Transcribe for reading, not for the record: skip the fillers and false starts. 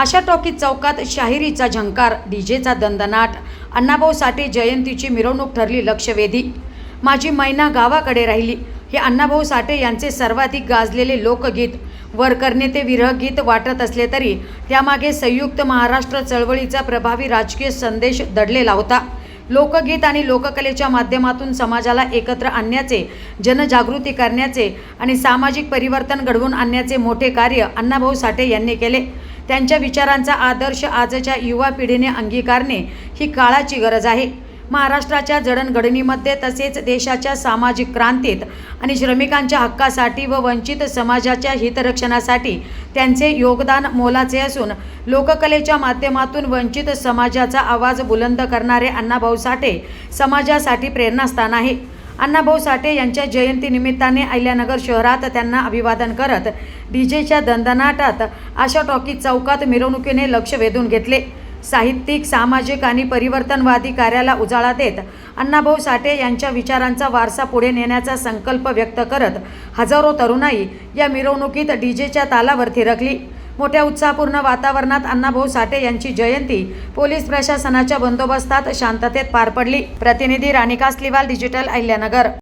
आशा talkies चौकात शाहिरीचा झंकार, डीजेचा दणदणाट, अण्णाभाऊ साठे जयंतीची मिरवणूक ठरली लक्षवेधी. माझी मैना गावाकडे राहिली हे अण्णाभाऊ साठे यांचे सर्वाधिक गाजलेले लोकगीत. वर करणे ते विरह गीत वाटत असले तरी त्यामागे संयुक्त महाराष्ट्र चळवळीचा प्रभावी राजकीय संदेश दडलेला होता. लोकगीत आणि लोककलेच्या माध्यमातून समाजाला एकत्र आणण्याचे, जनजागृती करण्याचे आणि सामाजिक परिवर्तन घडवून आणण्याचे मोठे कार्य अण्णाभाऊ साठे यांनी केले. त्यांच्या विचारांचा आदर्श आजच्या युवा पिढीने अंगीकारणे ही काळाची गरज आहे. महाराष्ट्राच्या जडणघडणीमध्ये तसेच देशाच्या सामाजिक क्रांतीत आणि श्रमिकांच्या हक्कासाठी व वंचित समाजाच्या हितरक्षणासाठी त्यांचे योगदान मोलाचे असून लोककलेच्या माध्यमातून वंचित समाजाचा आवाज बुलंद करणारे अण्णाभाऊ साठे समाजासाठी प्रेरणास्थान आहे. अण्णाभाऊ साठे यांच्या जयंतीनिमित्ताने अहिल्यानगर शहरात त्यांना अभिवादन करत डीजेच्या दणदणाटात आशा टॉकीज चौकात मिरवणुकीने लक्ष वेधून घेतले. साहित्यिक, सामाजिक आणि परिवर्तनवादी कार्याला उजाळा देत अण्णाभाऊ साठे यांच्या विचारांचा वारसा पुढे नेण्याचा संकल्प व्यक्त करत हजारो तरुणाई या मिरवणुकीत डीजेच्या तालावर थिरकली. मोठ्या उत्साहपूर्ण वातावरणात अण्णाभाऊ साठे यांची जयंती पोलीस प्रशासनाच्या बंदोबस्तात शांततेत पार पडली. प्रतिनिधी राणी कासलीवाल, डिजिटल अहिल्यानगर.